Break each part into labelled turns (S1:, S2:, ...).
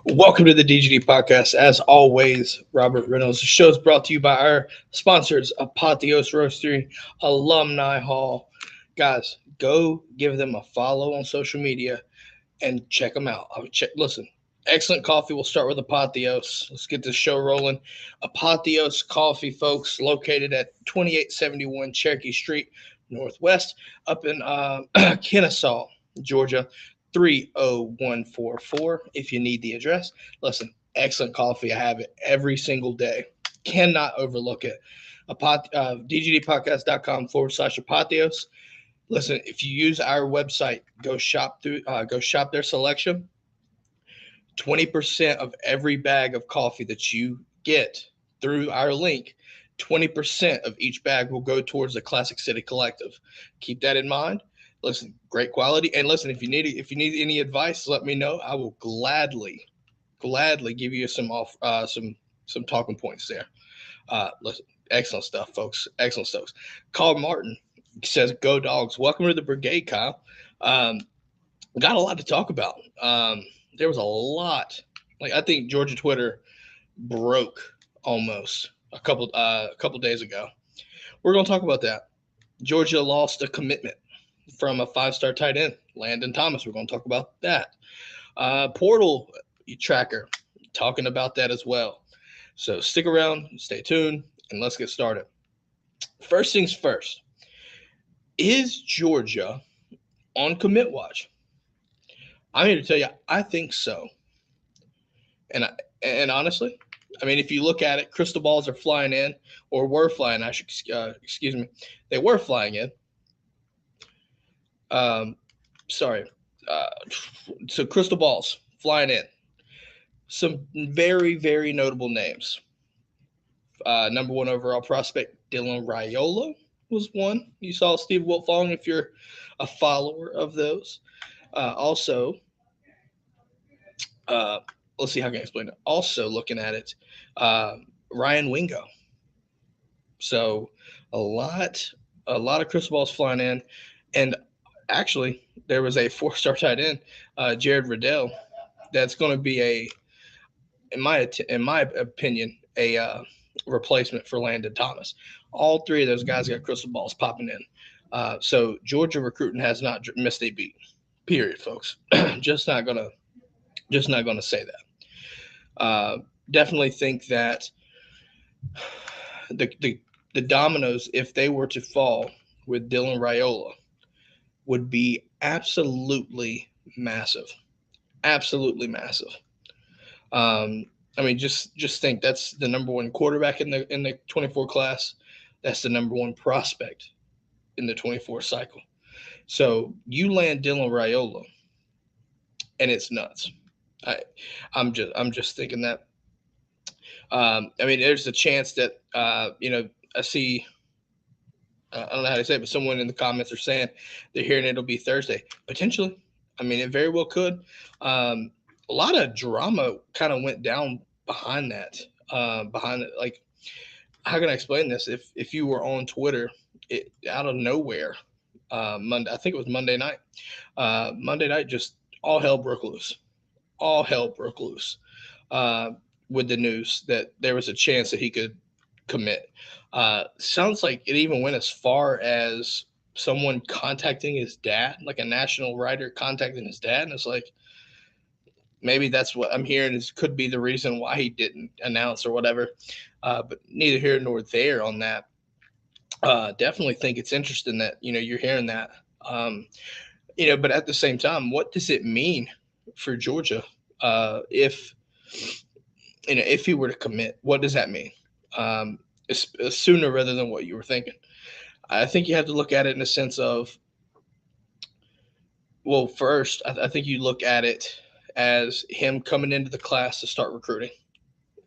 S1: Welcome to the DGD Podcast. As always, Robert Reynolds. The show is brought to you by our sponsors, Apotheos Roastery, Alumni Hall. Guys, go give them a follow on social media and check them out. Listen, excellent coffee. We'll start with Apotheos. Let's get this show rolling. Apotheos Coffee, folks, located at 2871 Cherokee Street, Northwest, up in Kennesaw, Georgia. 30144 if you need the address. Listen, excellent coffee. I have it every single day. Cannot overlook it. DGDpodcast.com/Apotheos. Listen, if you use our website, go shop their selection. 20% of every bag of coffee that you get through our link, 20% of each bag will go towards the Classic City Collective. Keep that in mind. Listen, great quality. And listen, if you need any advice, let me know. I will gladly give you some talking points there. Listen, excellent stuff, folks. Excellent stuff. Carl Martin says, "Go Dogs." Welcome to the brigade, Kyle. Got a lot to talk about. There was a lot. I think Georgia Twitter broke almost a couple days ago. We're gonna talk about that. Georgia lost a commitment from a 5-star tight end, Landen Thomas. We're going to talk about that. Portal tracker, talking about that as well. So stick around, stay tuned, and let's get started. First things first, is Georgia on commit watch? I'm here to tell you, I think so. And honestly, I mean, if you look at it, crystal balls are flying in, or were flying. They were flying in. So crystal balls flying in. Some very, very notable names. Number one overall prospect, Dylan Raiola was one. You saw Steve Wiltfong if you're a follower of those. Also, let's see how I can explain it. Also looking at it, Ryan Wingo. So a lot of crystal balls flying in. And actually, there was a 4-star tight end, Jaden Reddell, that's going to be in my opinion, a replacement for Landen Thomas. All three of those guys got crystal balls popping in. So Georgia recruiting has not missed a beat. Period, folks. just not gonna say that. Definitely think that the dominoes, if they were to fall with Dylan Raiola, would be absolutely massive. Absolutely massive. I mean, just think that's the number one quarterback in the 24 class. That's the number one prospect in the 24 cycle. So you land Dylan Raiola, and it's nuts. I'm just thinking that. I mean, there's a chance that I see. I don't know how to say it, but someone in the comments are saying they're hearing it'll be Thursday. Potentially. I mean, it very well could. A lot of drama kind of went down behind that. Like, how can I explain this? If you were on Twitter, out of nowhere, Monday, I think it was Monday night. Monday night, just all hell broke loose. All hell broke loose with the news that there was a chance that he could commit. Sounds like it even went as far as someone contacting his dad, like a national writer contacting his dad. And it's like, maybe that's what I'm hearing could be the reason why he didn't announce or whatever. But neither here nor there on that. Definitely think it's interesting that, you're hearing that. But at the same time, what does it mean for Georgia if he were to commit? What does that mean? Sooner rather than what you were thinking. I think you have to look at it in the sense of, well, first, I think you look at it as him coming into the class to start recruiting.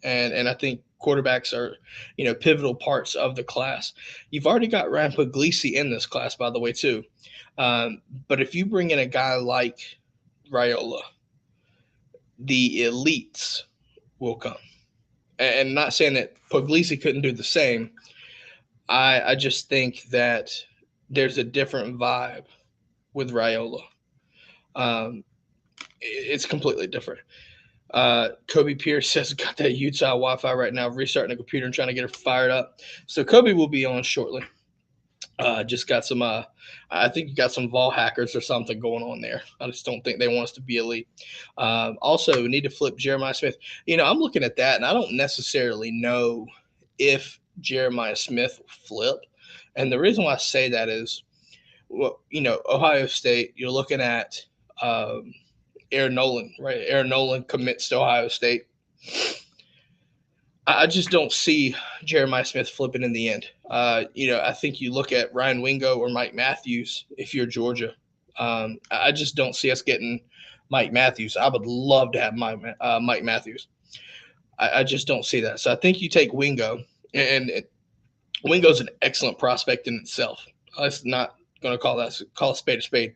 S1: And I think quarterbacks are, pivotal parts of the class. You've already got Ryan Puglisi in this class, by the way, too. But if you bring in a guy like Raiola, the elites will come. And not saying that Puglisi couldn't do the same. I just think that there's a different vibe with Raiola. It's completely different. Kobe Pierce says got that Utah Wi-Fi right now, restarting the computer and trying to get it fired up. So Kobe will be on shortly. Just got some. I think you got some Vol hackers or something going on there. I just don't think they want us to be elite. Also, we need to flip Jeremiah Smith. I'm looking at that, and I don't necessarily know if Jeremiah Smith will flip. And the reason why I say that is, well, Ohio State. You're looking at Aaron Nolan, right? Aaron Nolan commits to Ohio State. I just don't see Jeremiah Smith flipping in the end. I think you look at Ryan Wingo or Mike Matthews if you're Georgia. I just don't see us getting Mike Matthews. I would love to have Mike Matthews. I just don't see that. So I think you take Wingo, and Wingo's an excellent prospect in itself. Let's not going to call a spade a spade.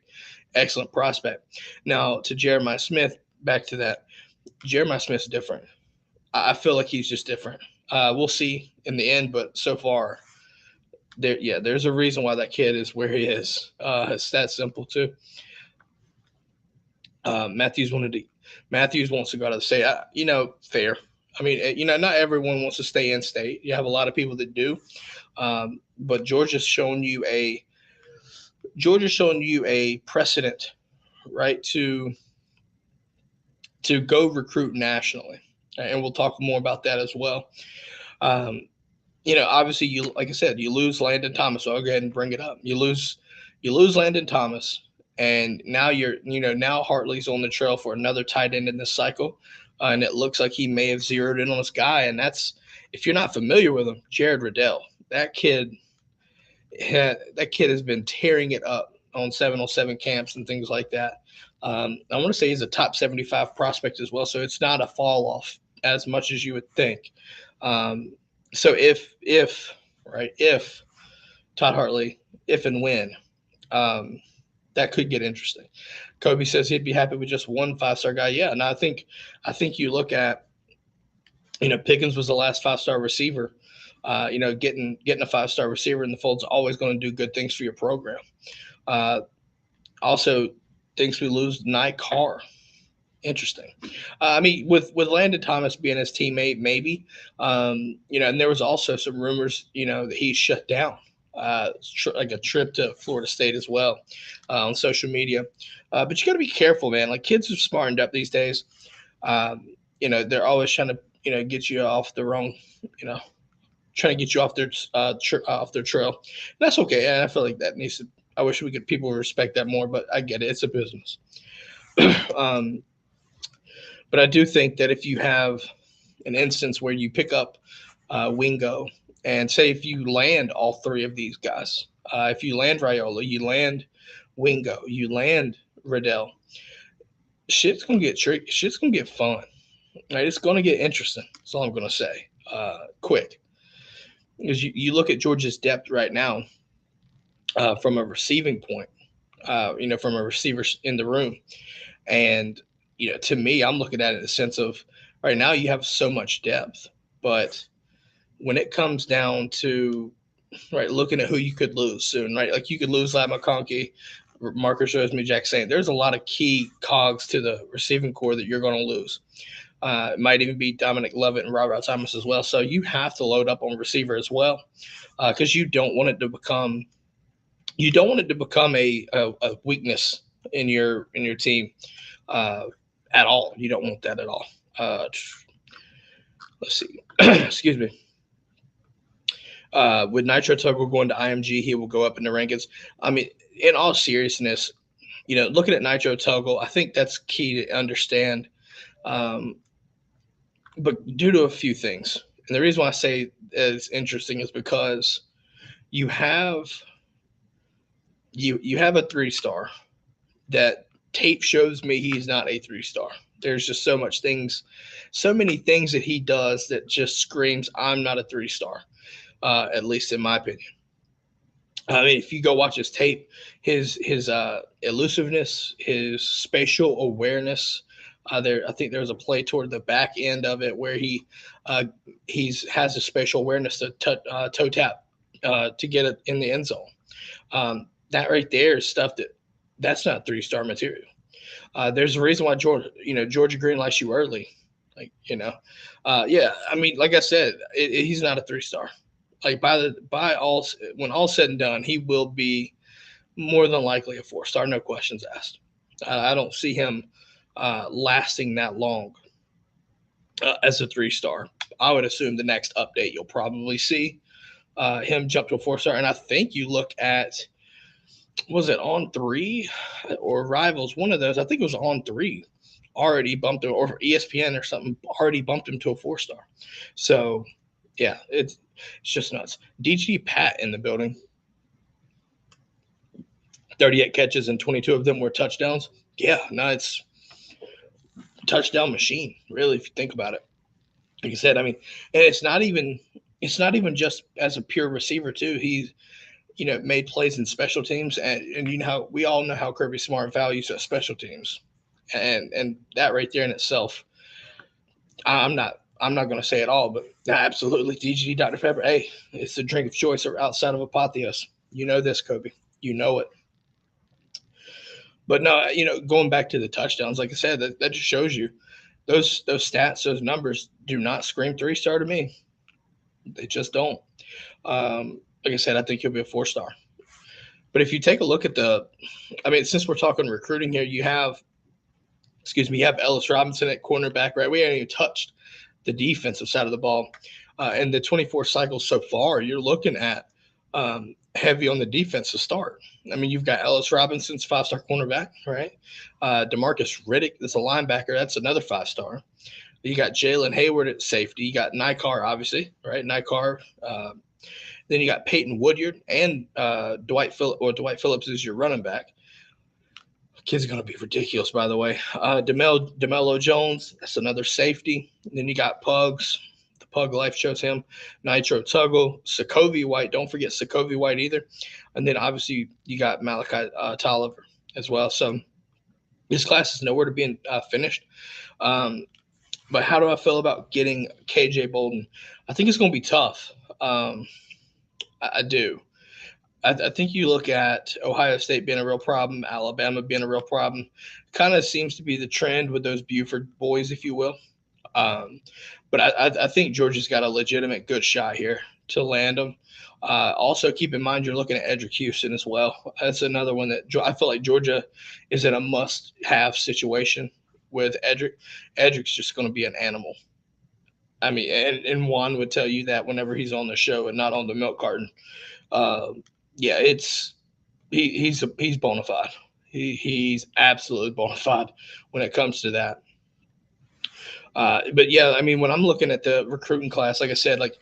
S1: Excellent prospect. Now to Jeremiah Smith, back to that. Jeremiah Smith's different. I feel like he's just different. We'll see in the end, but so far, there's a reason why that kid is where he is. It's that simple too. Matthews wants to go out of the state. Fair. I mean, not everyone wants to stay in state. You have a lot of people that do, but Georgia's showing you a precedent, right, to go recruit nationally. And we'll talk more about that as well. Obviously, like I said, you lose Landen Thomas. So I'll go ahead and bring it up. You lose Landen Thomas, and now now Hartley's on the trail for another tight end in this cycle, and it looks like he may have zeroed in on this guy. And that's, if you're not familiar with him, Jaden Reddell. That kid has been tearing it up on 707 camps and things like that. I want to say he's a top 75 prospect as well, so it's not a fall off as much as you would think. So if Todd Hartley, if and when, that could get interesting. Kobe says he'd be happy with just one 5-star guy. Yeah, and I think you look at, Pickens was the last 5-star receiver. Getting a 5-star receiver in the fold is always going to do good things for your program. Also, thinks we lose Nye Carr. Interesting. With Landen Thomas being his teammate, maybe. And there was also some rumors, that he shut down, like a trip to Florida State as well, on social media. But you got to be careful, man. Like, kids are smartened up these days. They're always trying to, get you off the wrong, trying to get you off their trail. And that's okay. And I feel like that needs to. I wish people would respect that more, but I get it. It's a business. But I do think that if you have an instance where you pick up Wingo, and say if you land all three of these guys, if you land Raiola, you land Wingo, you land Reddell, shit's going to get tricky. Shit's going to get fun. Right? It's going to get interesting. That's all I'm going to say. Quick. Because you look at Georgia's depth right now from a receiving point, from a receiver in the room. And, to me, I'm looking at it in the sense of right now you have so much depth. But when it comes down to, right, looking at who you could lose soon, right? Like you could lose Lad McConkey, Marcus Rosemary-Jackson. There's a lot of key cogs to the receiving core that you're going to lose. It might even be Dominic Lovett and Robert Thomas as well. So you have to load up on receiver as well, because you don't want it to become a weakness in your team at all. You don't want that at all. Let's see. Excuse me. With Nitro Tuggle going to IMG, he will go up in the rankings. I mean, in all seriousness, looking at Nitro Tuggle, I think that's key to understand. But due to a few things, and the reason why I say it's interesting is because you have a 3-star that tape shows me he's not a 3-star. There's just so many things that he does that just screams, I'm not a 3-star, at least in my opinion. I mean, if you go watch his tape, his elusiveness, his spatial awareness, I think there was a play toward the back end of it where he has a spatial awareness to toe tap to get it in the end zone. That right there is stuff that's not 3-star material. There's a reason why Georgia green lights you early. Like, yeah. I mean, like I said, he's not a 3-star. Like when all said and done, he will be more than likely a 4-star, no questions asked. I don't see him lasting that long as a 3-star. I would assume the next update you'll probably see him jump to a 4-star. And I think you look at, was it On 3 or Rivals? One of those. I think it was On 3. Already bumped him, or ESPN or something. Already bumped him to a 4-star. So, yeah, it's just nuts. DGD Pat in the building. 38 catches and 22 of them were touchdowns. Yeah, no, it's touchdown machine, really, if you think about it. Like I said, I mean, and it's not even just as a pure receiver too. He's made plays in special teams, and we all know how Kirby Smart values special teams, and that right there in itself, I'm not going to say it all, but absolutely DGD Dr. Pepper. Hey, it's the drink of choice or outside of Apotheos. You know this, Kobe. You know it. But no, going back to the touchdowns, like I said, that just shows you those stats, those numbers do not scream 3-star to me. They just don't. Like I said, I think he'll be a 4-star. But if you take a look at since we're talking recruiting here, you have Ellis Robinson at cornerback, right? We haven't even touched the defensive side of the ball. And the 24 cycles so far, you're looking at heavy on the defensive start. I mean, you've got Ellis Robinson's 5-star cornerback, right? DeMarcus Riddick is a linebacker. That's another 5-star. You got Jalen Hayward at safety. You got Nikar, obviously, right? Nikar. Then you got Peyton Woodyard and Dwight Phillips is your running back. Kid's going to be ridiculous, by the way. DeMello Jones, that's another safety. And then you got Pugs. The Pug Life shows him. Nitro Tuggle. Sokovia White. Don't forget Sokovia White either. And then, obviously, you got Malachi Tolliver as well. So, this class is nowhere to be finished. But how do I feel about getting KJ Bolden? I think it's going to be tough. I do. I think you look at Ohio State being a real problem, Alabama being a real problem. Kind of seems to be the trend with those Buford boys, if you will. But I think Georgia's got a legitimate good shot here to land them. Also, keep in mind you're looking at Edric Houston as well. That's another one that I feel like Georgia is in a must-have situation with Edric. Edric's just going to be an animal. I mean, and Juan would tell you that whenever he's on the show and not on the milk carton. Yeah, he's bona fide. He's absolutely bona fide when it comes to that. But yeah, I mean, when I'm looking at the recruiting class, like I said, like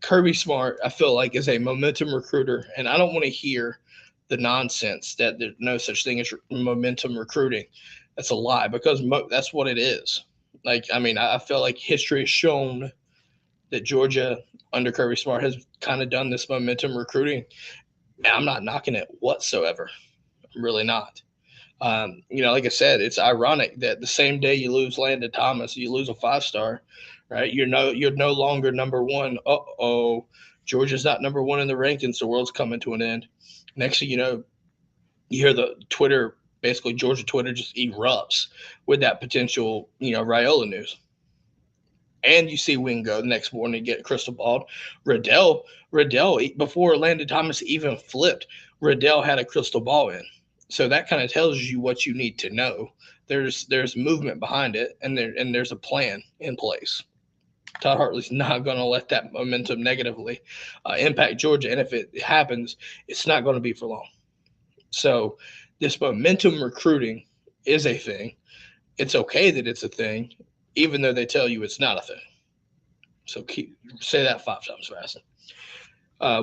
S1: Kirby Smart, I feel like is a momentum recruiter, and I don't want to hear the nonsense that there's no such thing as momentum recruiting. That's a lie, because that's what it is. Like, I mean, I feel like history has shown that Georgia under Kirby Smart has kind of done this momentum recruiting. And I'm not knocking it whatsoever. I'm really not. Like I said, it's ironic that the same day you lose Landen Thomas, you lose a 5-star, right? You're no longer number one. Georgia's not number one in the rankings. The world's coming to an end. Next thing you know, you hear the Twitter, basically Georgia Twitter just erupts with that potential, Raiola news. And you see Wingo the next morning get crystal balled. Reddell, before Landen Thomas even flipped, Reddell had a crystal ball in. So that kind of tells you what you need to know. There's movement behind it, and there's a plan in place. Todd Hartley's not going to let that momentum negatively impact Georgia, and if it happens, it's not going to be for long. So this momentum recruiting is a thing. It's okay that it's a thing, even though they tell you it's not a thing. So say that 5 times fast.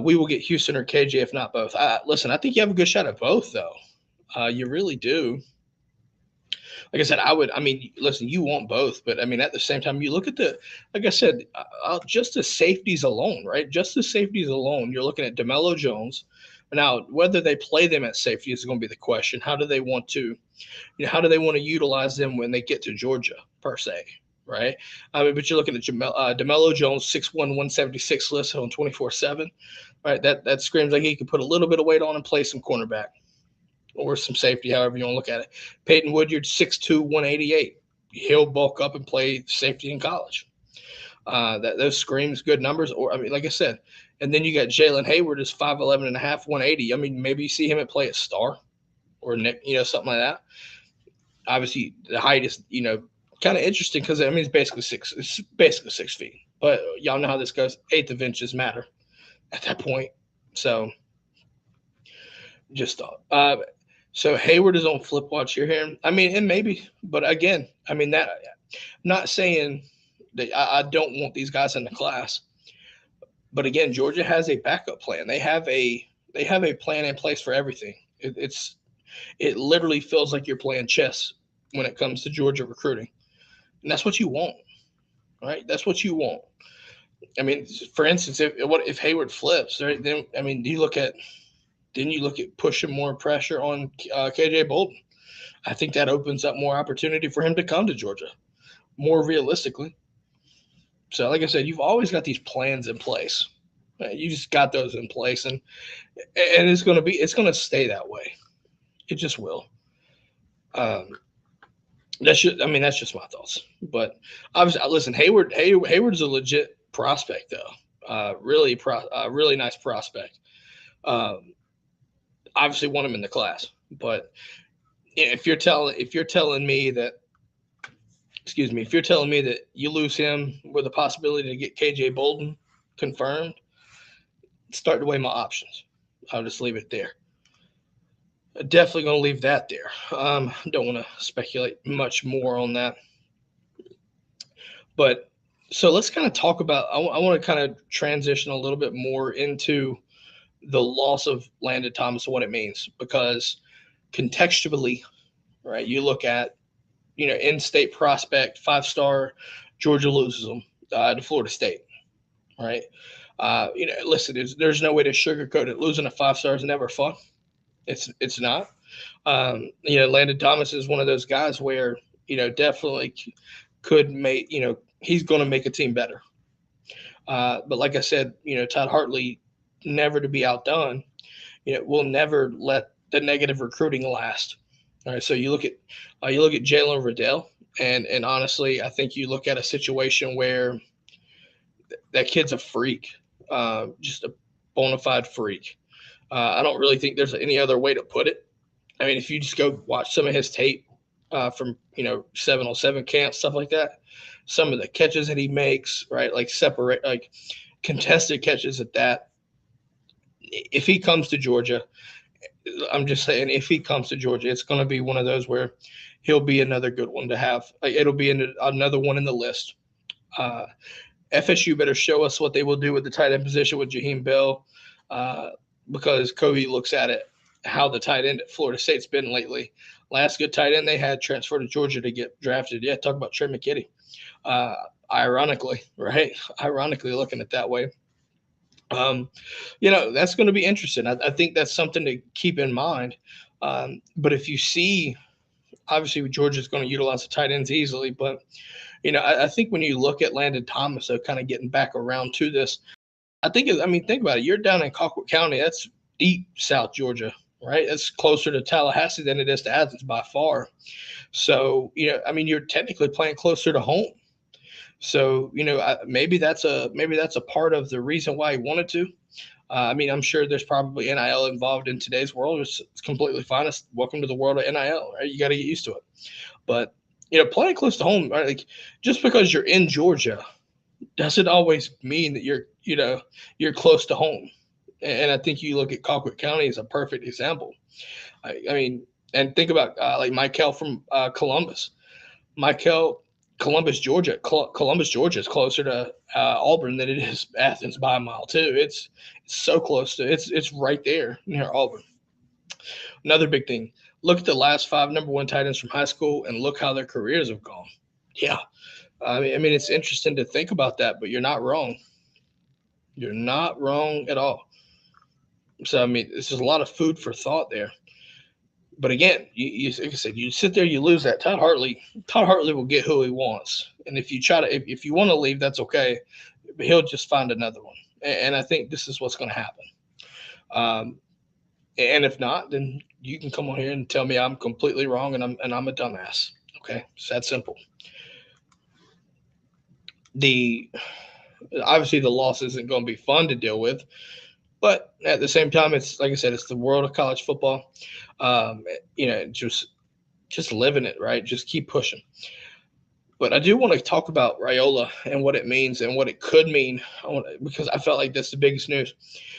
S1: We will get Houston or KJ, if not both. Listen, I think you have a good shot at both, though. You really do. Like I said, listen, you want both, but I mean, at the same time, you look at like I said, just the safeties alone, right? Just the safeties alone, you're looking at DeMello Jones. Now, whether they play them at safety is going to be the question. How do they want to utilize them when they get to Georgia, per se, right? But you're looking at DeMello Jones, 6'1", 176 listed on 24/7, right? That screams like he could put a little bit of weight on and play some cornerback or some safety, however you want to look at it. Peyton Woodyard, 6'2", 188. he'll bulk up and play safety in college. That those screams good numbers. Or I mean, like I said, and then you got Jalen Hayward is 5'11 and a half, 180. I mean, maybe you see him at play at star or Nick, something like that. Obviously, the height is kind of interesting because I mean it's basically 6 feet. But y'all know how this goes. Eighth of inches matter at that point. So just thought. So Hayward is on flip watch here. I mean, and maybe, but again, I mean that. Not saying that I don't want these guys in the class, but again, Georgia has a backup plan. They have a plan in place for everything. It literally feels like you're playing chess when it comes to Georgia recruiting, and that's what you want, right? That's what you want. I mean, for instance, if Hayward flips, then I mean, you look at pushing more pressure on KJ Bolden. I think that opens up more opportunity for him to come to Georgia, more realistically. So, like I said, you've always got these plans in place. You just got those in place, and it's going to stay that way. It just will. That's just my thoughts. But obviously, listen, Hayward's a legit prospect, though. Really nice prospect. Obviously, want him in the class, but if you're telling me that you lose him with the possibility to get KJ Bolden confirmed, start to weigh my options. I'll just leave it there. Definitely going to leave that there. Don't want to speculate much more on that. But so let's kind of talk about. I want to kind of transition a little bit more into the loss of Landen Thomas and what it means, because contextually, right? You look at in-state prospect, 5-star, Georgia loses them to Florida State, right? Listen, there's no way to sugarcoat it. Losing a 5-star is never fun. It's not. Landen Thomas is one of those guys where definitely could make he's going to make a team better. But like I said, Todd Hartley, never to be outdone. Will never let the negative recruiting last. All right, so you look at Jaden Reddell, and honestly, I think you look at a situation where that kid's a freak, just a bona fide freak. I don't really think there's any other way to put it. I mean, if you just go watch some of his tape from 7-on-7 camp, stuff like that, some of the catches that he makes, right, like contested catches at that. If he comes to Georgia, I'm just saying, if he comes to Georgia, it's going to be one of those where he'll be another good one to have. It'll be another one in the list. FSU better show us what they will do with the tight end position with Jaheim Bell, because Kobe looks at it, how the tight end at Florida State's been lately. Last good tight end they had transferred to Georgia to get drafted. Yeah, talk about Trey McKitty. Ironically, right? Ironically, looking at it that way. That's going to be interesting. I think that's something to keep in mind. But if you see, obviously Georgia's going to utilize the tight ends easily, but I think when you look at Landen Thomas, so kind of getting back around to this, think about it. You're down in Colquitt County. That's deep South Georgia, right? That's closer to Tallahassee than it is to Athens by far. So, you're technically playing closer to home. So, maybe that's a part of the reason why he wanted to. I'm sure there's probably NIL involved in today's world. It's completely fine. Welcome to the world of NIL, right? You got to get used to it. But, playing close to home, right? Like, just because you're in Georgia doesn't always mean that you're close to home. And I think you look at Colquitt County as a perfect example. And think about like Michael from Columbus. Columbus, Georgia. Columbus, Georgia is closer to Auburn than it is Athens by a mile too. It's so close to it's right there near Auburn. Another big thing. Look at the last 5 number 1 tight ends from high school and look how their careers have gone. Yeah. It's interesting to think about that, but you're not wrong. You're not wrong at all. So, this is a lot of food for thought there. But again, you like I said, you sit there, you lose that. Todd Hartley will get who he wants. And if you if you want to leave, that's okay. But he'll just find another one. And I think this is what's going to happen. And if not, then you can come on here and tell me I'm completely wrong and I'm a dumbass. Okay, it's that simple. The Obviously the loss isn't going to be fun to deal with, but at the same time, it's like I said, it's the world of college football. Um, just living it, right? Just keep pushing. But I do want to talk about Raiola and what it means and what it could mean, because I felt like that's the biggest news.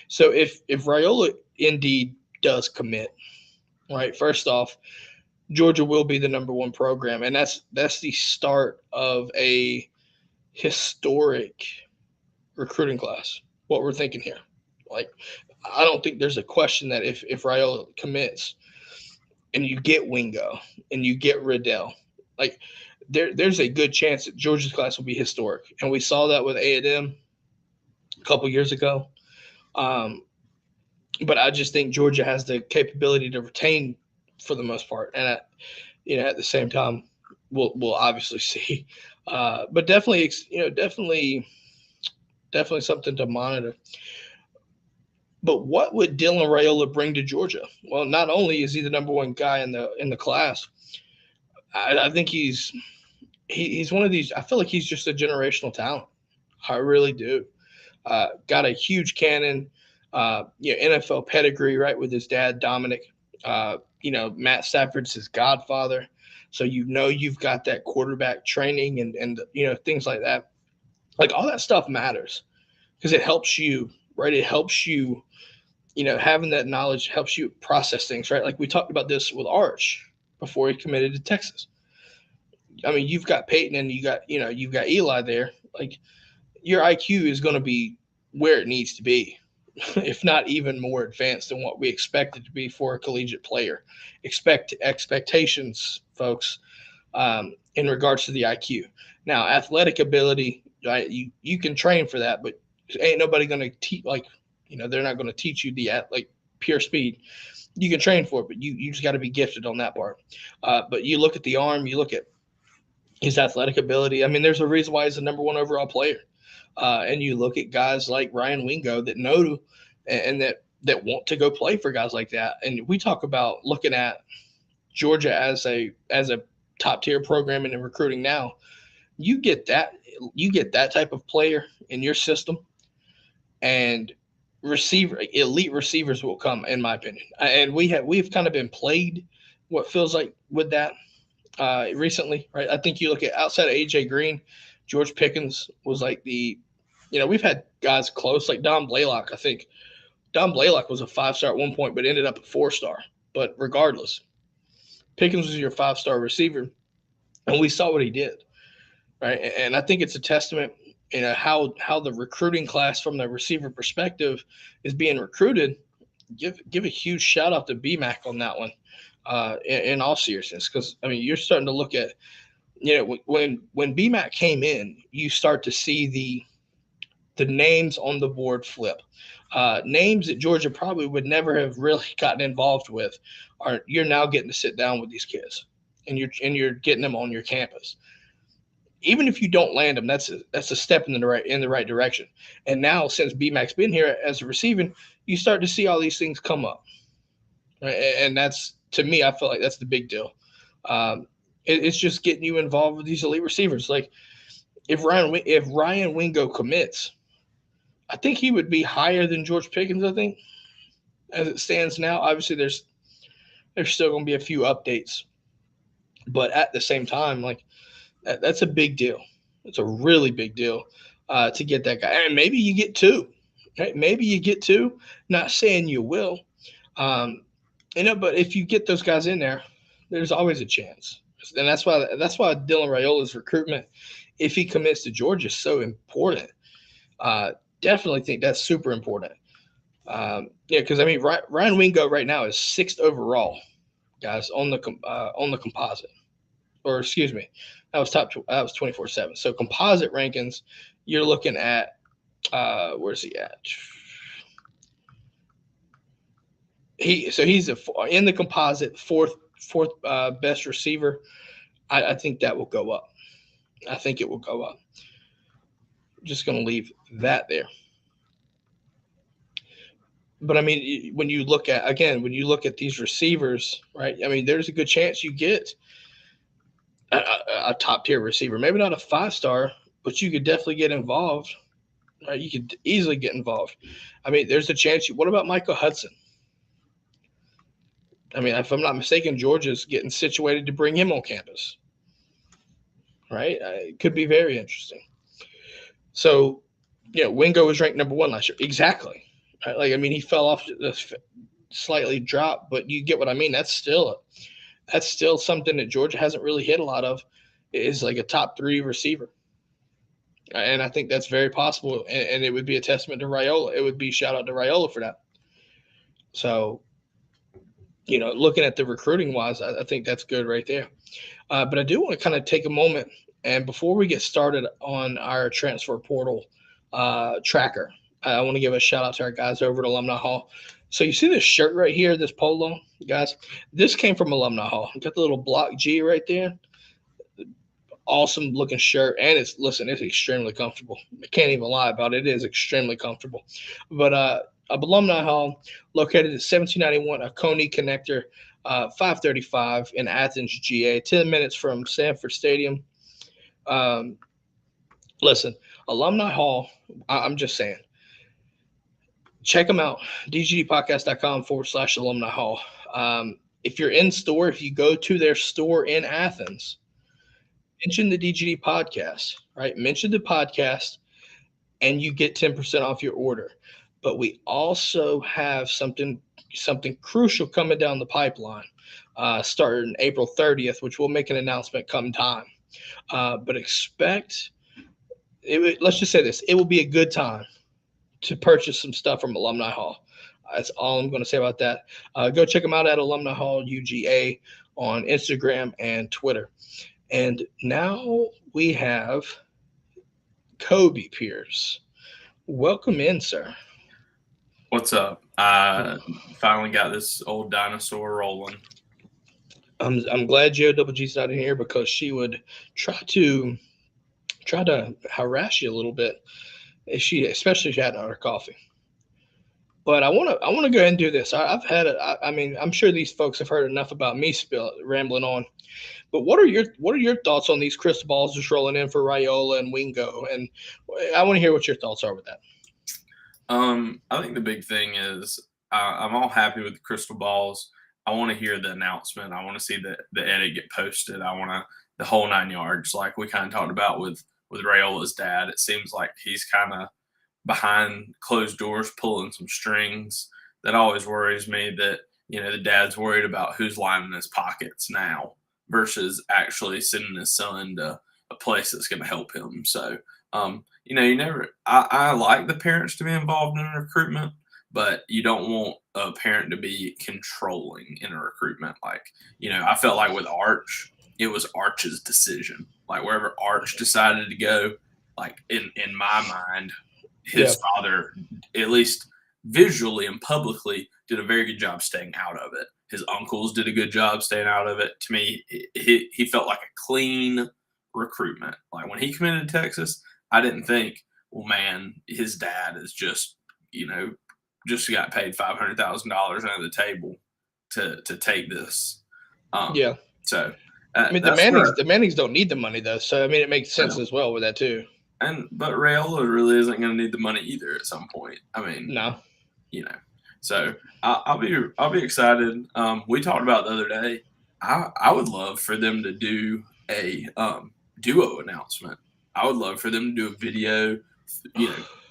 S1: So if Raiola indeed does commit, right? First off, Georgia will be the number one program, and that's the start of a historic recruiting class. What we're thinking here, like, I don't think there's a question that if Raiola commits and you get Wingo and you get Reddell, like there's a good chance that Georgia's class will be historic, and we saw that with A&M a couple years ago. Um, but I just think Georgia has the capability to retain for the most part, and at the same time, we'll obviously see. But definitely, definitely something to monitor. But what would Dylan Raiola bring to Georgia? Well, not only is he the number one guy in the class, I think he's one of these. I feel like he's just a generational talent. I really do. Got a huge cannon, NFL pedigree, right, with his dad Dominic. Matt Stafford's his godfather, so you've got that quarterback training and things like that. Like all that stuff matters because it helps you, right? It helps you, having that knowledge helps you process things, right? Like we talked about this with Arch before he committed to Texas. I mean, you've got Peyton and you've got Eli there. Like your IQ is going to be where it needs to be, if not even more advanced than what we expect it to be for a collegiate player. Expectations, folks, in regards to the IQ. Now, athletic ability, right? You can train for that, but ain't nobody going to teach they're not going to teach you the like pure speed. You can train for it, but you just got to be gifted on that part. But you look at the arm, you look at his athletic ability. I mean, there's a reason why he's the number one overall player. And you look at guys like Ryan Wingo that know and that want to go play for guys like that. And we talk about looking at Georgia as a top tier program in recruiting now. You get that type of player in your system, and elite receivers will come, in my opinion. And we've kind of been played what feels like with that recently, right? I think you look at outside of AJ Green, George Pickens was like we've had guys close like Don Blaylock. I think Don Blaylock was a 5-star at one point, but ended up a 4-star. But regardless, Pickens was your 5-star receiver, and we saw what he did, right? And I think it's a testament, how the recruiting class from the receiver perspective is being recruited. Give a huge shout out to BMAC on that one. In all seriousness, because I mean, you're starting to look at, when BMAC came in, you start to see the names on the board flip. Names that Georgia probably would never have really gotten involved with you're now getting to sit down with these kids, and you're getting them on your campus. Even if you don't land them, that's a step in the right direction. And now, since BMAC's been here as a receiving, you start to see all these things come up, right? And that's, to me, I feel like that's the big deal. It's just getting you involved with these elite receivers. Like if Ryan Wingo commits, I think he would be higher than George Pickens. I think, as it stands now, obviously there's still going to be a few updates, but at the same time, like that's a big deal. It's a really big deal to get that guy, and maybe you get two. Right? Maybe you get two. Not saying you will, but if you get those guys in there, there's always a chance, and that's why Dylan Raiola's recruitment, if he commits to Georgia, is so important. Definitely think that's super important. Because I mean, Ryan Wingo right now is 6th overall, guys, on the composite, or excuse me, that was 24/7. So composite rankings, you're looking at where's he at? He's in the composite fourth best receiver. I think that will go up. I think it will go up. Just going to leave that there. But I mean, when you look at these receivers, right? I mean, there's a good chance you get a top tier receiver. Maybe not a 5-star, but you could definitely get involved. Right? You could easily get involved. I mean, there's a chance. What about Michael Hudson? I mean, if I'm not mistaken, Georgia's getting situated to bring him on campus. Right? It could be very interesting. So, Wingo was ranked number 1 last year. Exactly. Right? Like, I mean, he fell off, slightly dropped, but you get what I mean. That's still something that Georgia hasn't really hit a lot of. Is like a top 3 receiver. And I think that's very possible. And it would be a testament to Raiola. It would be shout out to Raiola for that. So, looking at the recruiting wise, I think that's good right there. But I do want to kind of take a moment. And before we get started on our transfer portal tracker, I want to give a shout out to our guys over at Alumni Hall. So you see this shirt right here, this polo, guys? This came from Alumni Hall. You got the little block G right there. Awesome looking shirt, and it's extremely comfortable. I can't even lie about it. It is extremely comfortable. But Alumni Hall, located at 1791 Oconee Connector, 535 in Athens, GA, 10 minutes from Sanford Stadium. Listen, Alumni Hall, I'm just saying, check them out, dgdpodcast.com/Alumni Hall. If you're in store, if you go to their store in Athens, mention the DGD podcast, right? Mention the podcast and you get 10% off your order. But we also have something crucial coming down the pipeline, starting April 30th, which we'll make an announcement come time. But expect, let's just say this, it will be a good time to purchase some stuff from Alumni Hall. That's all I'm going to say about that. Go check them out at Alumni Hall UGA on Instagram and Twitter. And now we have Kobe Pierce. Welcome in, sir.
S2: What's up? I finally got this old dinosaur rolling.
S1: I'm glad JOG's not in here because she would try to harass you a little bit, especially if she hadn't had her coffee. But I want to go ahead and do this. I've had it. I mean, I'm sure these folks have heard enough about me rambling on. But what are your thoughts on these crystal balls just rolling in for Raiola and Wingo? And I want to hear what your thoughts are with that.
S2: I think the big thing is I'm all happy with the crystal balls. I want to hear the announcement. I want to see the edit get posted. I want the whole 9 yards, like we kind of talked about with Raiola's dad. It seems like he's kind of behind closed doors pulling some strings. That always worries me that, the dad's worried about who's lining his pockets now versus actually sending his son to a place that's going to help him. So, I like the parents to be involved in recruitment, but you don't want a parent to be controlling in a recruitment. Like, I felt like with Arch, it was Arch's decision. Like wherever Arch decided to go, like in my mind, his father, at least visually and publicly, did a very good job staying out of it. His uncles did a good job staying out of it. To me, he felt like a clean recruitment. Like when he committed to Texas, I didn't think, well, man, his dad is just, just got paid $500,000 under the table to take this. So
S1: I mean, the Mannings don't need the money though. So I mean, it makes sense as well with that too.
S2: But Raiola really isn't going to need the money either at some point. I mean,
S1: no,
S2: So I'll be excited. We talked about the other day. I would love for them to do a duo announcement. I would love for them to do a video,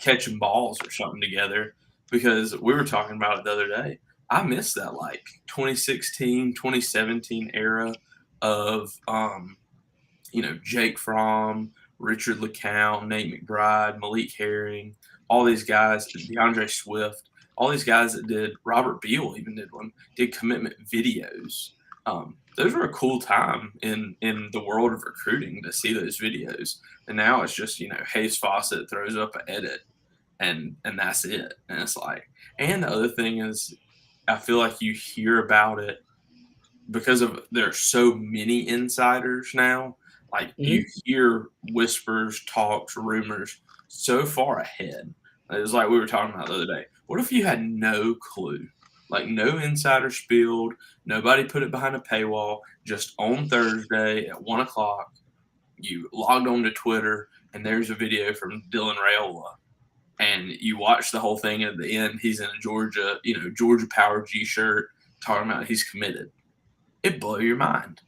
S2: catching balls or something together, because we were talking about it the other day. I miss that 2016, 2017 era of Jake Fromm, Richard LeCounte, Nate McBride, Malik Herring, all these guys, DeAndre Swift, all these guys that did, Robert Beal even did commitment videos. Those were a cool time in the world of recruiting to see those videos. And now it's just, Hayes Fawcett throws up an edit and that's it. And it's like, and the other thing is, I feel like you hear about it because there are so many insiders now. Like you hear whispers, talks, rumors so far ahead. It was like we were talking about the other day. What if you had no clue? Like no insider spilled, nobody put it behind a paywall, just on Thursday at 1:00, you logged on to Twitter and there's a video from Dylan Raiola, and you watch the whole thing. At the end, he's in a Georgia Power G shirt talking about he's committed. It blow your mind.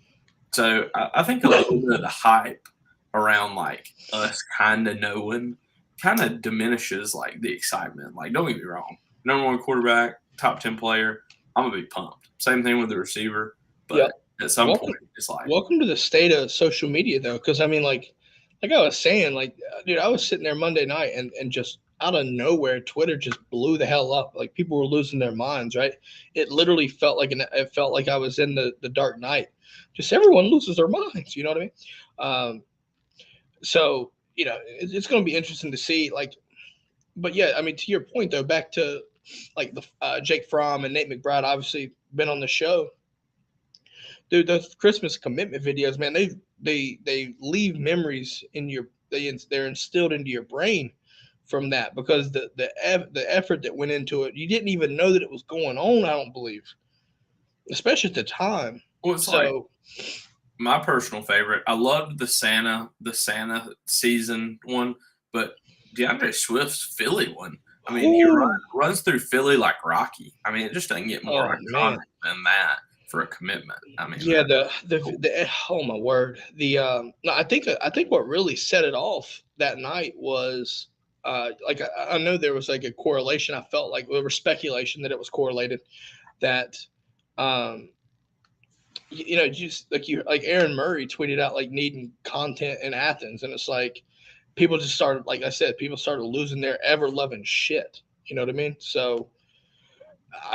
S2: So I think a little bit of the hype around like us kind of knowing kind of diminishes like the excitement. Like, don't get me wrong, number one quarterback, top 10 player, I'm gonna be pumped. Same thing with the receiver, but at some point, it's like
S1: welcome to the state of social media though, because I mean, like I was saying, like dude, I was sitting there Monday night and just out of nowhere, Twitter just blew the hell up. Like people were losing their minds, right? It literally felt like I was in the Dark Knight. Just everyone loses their minds, you know what I mean? So it's going to be interesting to see. Like, but yeah, I mean, to your point though, back to like the Jake Fromm and Nate McBride, obviously been on the show. Dude, those Christmas commitment videos, man, they leave memories in your. They're instilled into your brain from that, because the effort that went into it, you didn't even know that it was going on. I don't believe, especially at the time.
S2: Well, it's like my personal favorite. I loved the Santa season one, but DeAndre Swift's Philly one. I mean, he runs through Philly like Rocky. I mean, it just doesn't get more iconic than that for a commitment. I mean,
S1: yeah, the oh my word, no, I think what really set it off that night was like I know there was like a correlation. I felt like there was speculation that it was correlated, that just like Aaron Murray tweeted out like needing content in Athens, and it's like people just started, like I said, people started losing their ever loving shit. You know what I mean? So,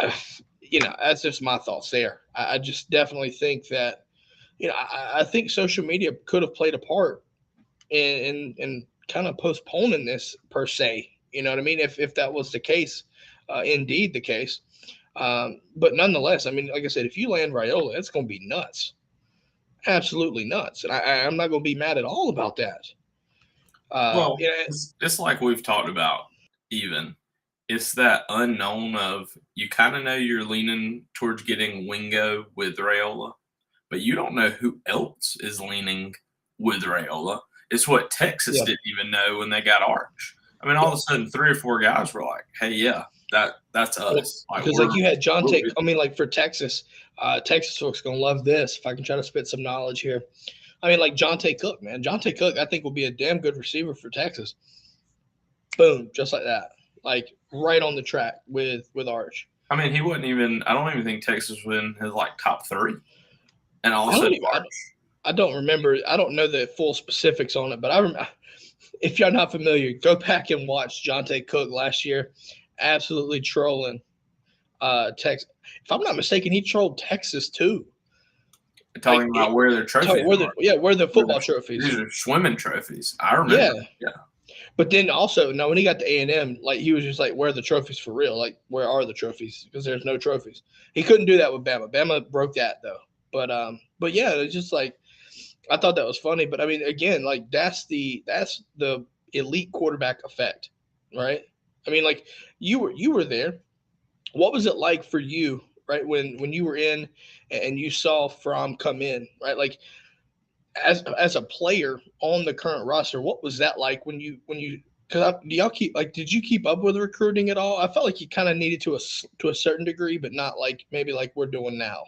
S1: that's just my thoughts there. I just definitely think that, I think social media could have played a part in kind of postponing this per se. You know what I mean? If that was the case, indeed the case. But nonetheless, I mean, like I said, if you land Raiola, it's going to be nuts, absolutely nuts, and I'm not going to be mad at all about that.
S2: It's like we've talked about. Even it's that unknown of, you kind of know you're leaning towards getting Wingo with Raiola, but you don't know who else is leaning with Raiola. It's what Texas didn't even know when they got Arch. I mean, all of a sudden, 3 or 4 guys were like, "Hey, yeah, that's us."
S1: Because like you had Jonte. I mean, like for Texas, Texas folks gonna love this. If I can try to spit some knowledge here, I mean, like Jonte Cook, man. Jonte Cook, I think will be a damn good receiver for Texas. Boom, just like that, like right on the track with Arch.
S2: I mean, he wouldn't even. I don't even think Texas was in his like top 3. And all of a sudden,
S1: I don't remember. I don't know the full specifics on it, but I remember. If you're not familiar, go back and watch Jonte Cook last year. Absolutely trolling Texas. If I'm not mistaken, he trolled Texas too.
S2: Talking about where their trophies are.
S1: Where the football trophies.
S2: These are swimming trophies. I remember. Yeah.
S1: But then also, when he got to A&M, like he was just like, where are the trophies for real? Like, where are the trophies? Because there's no trophies. He couldn't do that with Bama. Bama broke that though. But yeah, it's just like, I thought that was funny. But I mean, again, like that's the elite quarterback effect, right? I mean, like you were there. What was it like for you, right? When you were in and you saw Fromm come in, right? Like as a player on the current roster, what was that like when you because did you keep up with recruiting at all? I felt like you kind of needed to a certain degree, but not like maybe like we're doing now.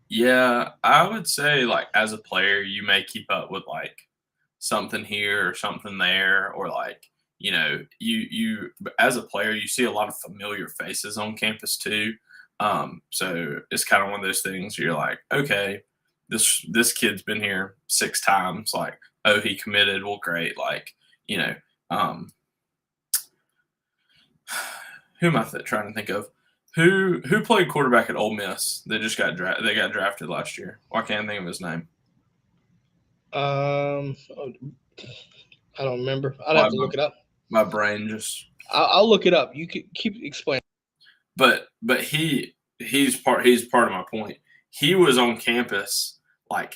S2: Yeah, I would say like as a player, you may keep up with like something here or something there, or like, you as a player, you see a lot of familiar faces on campus too. So it's kind of one of those things where you're like, okay, this kid's been here 6 times. Like, oh, he committed. Well, great. Like, who am I trying to think of? Who played quarterback at Ole Miss? They just got drafted last year. Why can't I think of his name?
S1: I don't remember. I'd have to look it up.
S2: My brain just.
S1: I'll look it up. You can keep explaining.
S2: But he's part of my point. He was on campus like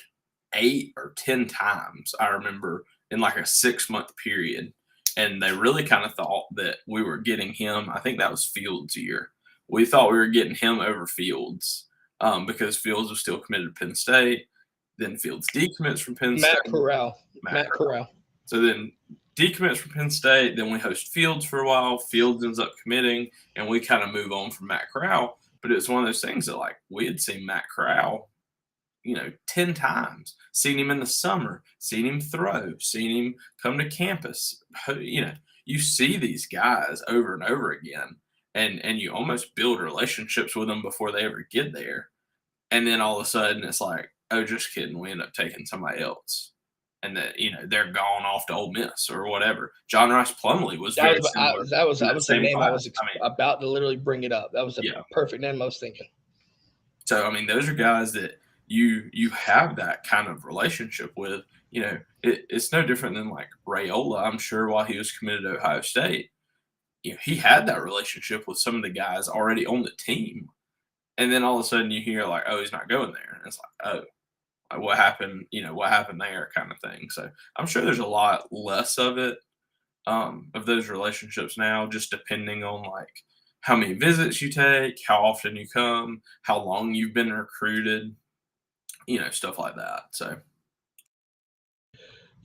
S2: 8 or 10 times, I remember, in like a 6-month period, and they really kind of thought that we were getting him. I think that was Fields' year. We thought we were getting him over Fields because Fields was still committed to Penn State. Then Fields decommits from Penn
S1: Matt
S2: State.
S1: Corral. Matt Corral.
S2: So then decommits from Penn State. Then we host Fields for a while. Fields ends up committing, and we kind of move on from Matt Corral. But it's one of those things that, like, we had seen Matt Corral, 10 times. Seen him in the summer. Seen him throw. Seen him come to campus. You see these guys over and over again, and you almost build relationships with them before they ever get there. And then all of a sudden it's like, oh, just kidding, we end up taking somebody else. And that, they're gone off to Ole Miss or whatever. John Rice Plumlee was very similar.
S1: That was the name
S2: class.
S1: I was about to literally bring it up. That was perfect name I was thinking.
S2: So, those are guys that you have that kind of relationship with. It's no different than like Raiola. I'm sure while he was committed to Ohio State, he had that relationship with some of the guys already on the team. And then all of a sudden you hear like, oh, he's not going there. And it's like, oh, like what happened? What happened there kind of thing. So I'm sure there's a lot less of it, of those relationships now, just depending on like how many visits you take, how often you come, how long you've been recruited, stuff like that. So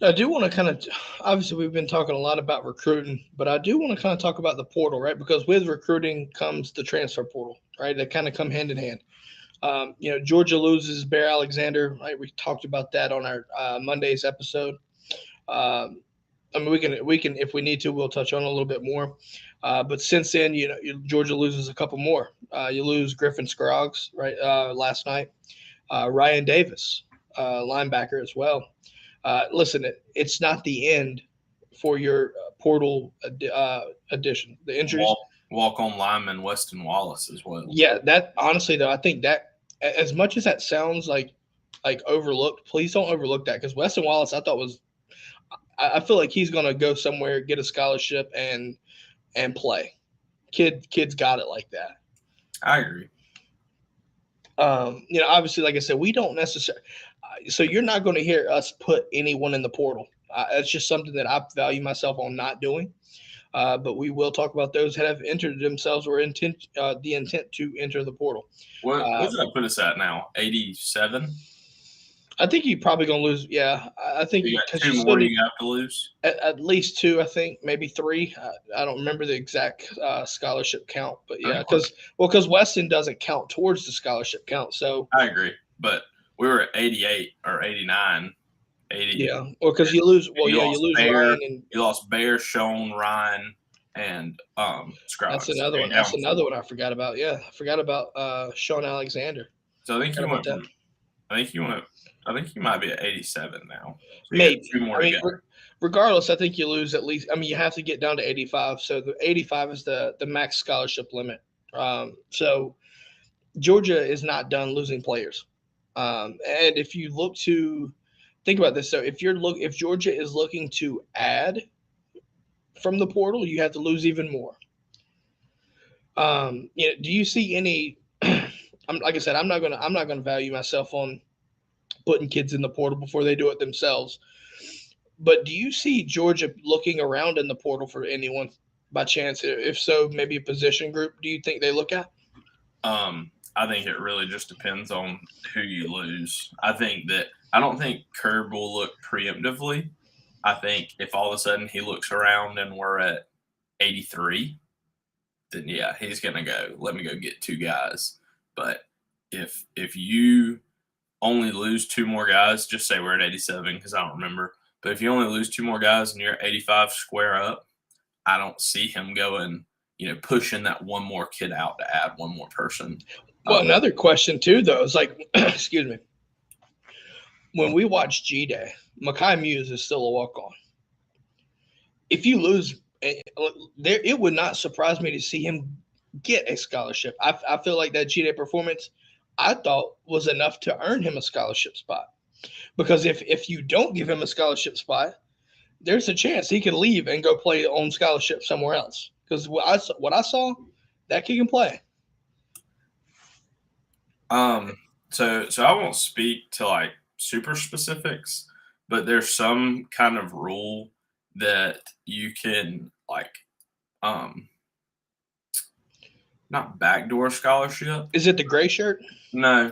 S1: I do want to kind of, obviously we've been talking a lot about recruiting, but I do want to kind of talk about the portal, right? Because with recruiting comes the transfer portal, right? They kind of come hand in hand. Georgia loses Bear Alexander, right? We talked about that on our Monday's episode. We can, if we need to, we'll touch on it a little bit more. But since then, Georgia loses a couple more. You lose Griffin Scroggs, right? Last night, Ryan Davis, linebacker as well. Listen, it's not the end for your portal addition. The injuries.
S2: Walk-on lineman Weston Wallace as well.
S1: Yeah, that honestly though, I think that as much as that sounds like overlooked, please don't overlook that, because Weston Wallace I feel like he's gonna go somewhere, get a scholarship, and play. Kid's got it like that.
S2: I agree.
S1: Obviously, like I said, we don't necessarily. So you're not going to hear us put anyone in the portal. It's just something that I value myself on not doing. But we will talk about those that have entered themselves or the intent to enter the portal.
S2: What does that put us at now? 87?
S1: I think you're probably going to lose. Yeah, I think
S2: you got 2 more you have to lose.
S1: At least 2, I think, maybe 3. I don't remember the exact scholarship count, but yeah, because Weston doesn't count towards the scholarship count. So
S2: I agree, but we were at 88 or 89. 80.
S1: Yeah, or because you lose. Well, you lose
S2: Bear,
S1: Ryan and
S2: you lost Bear, Sean, Ryan, and Scroggs.
S1: That's another one. That's another one I forgot about. Yeah, I forgot about Sean Alexander.
S2: So I think you went. I think you might be at 87 now. So
S1: maybe
S2: 2 more.
S1: Regardless, I think you lose at least. You have to get down to 85. So the 85 is the max scholarship limit. So Georgia is not done losing players. And if you look to think about this, so if Georgia is looking to add from the portal, you have to lose even more. Do you see any? Like I said, I'm not gonna value myself on putting kids in the portal before they do it themselves. But do you see Georgia looking around in the portal for anyone by chance? If so, maybe a position group. Do you think they look at?
S2: I think it really just depends on who you lose. I don't think Curb will look preemptively. I think if all of a sudden he looks around and we're at 83, then yeah, he's gonna go, let me go get 2 guys. But if you only lose 2 more guys, just say we're at 87 because I don't remember. But if you only lose 2 more guys and you're at 85 square up, I don't see him going, pushing that one more kid out to add one more person.
S1: Well, another question too, though, is like, excuse me, when we watch G-Day, Mekhi Muse is still a walk-on. If you lose, it would not surprise me to see him get a scholarship. I feel like that G-Day performance, I thought, was enough to earn him a scholarship spot. Because if you don't give him a scholarship spot, there's a chance he can leave and go play on scholarship somewhere else. Because what I saw, that kid can play.
S2: So I won't speak to like super specifics, but there's some kind of rule that you can like, not backdoor scholarship.
S1: Is it the gray shirt?
S2: No,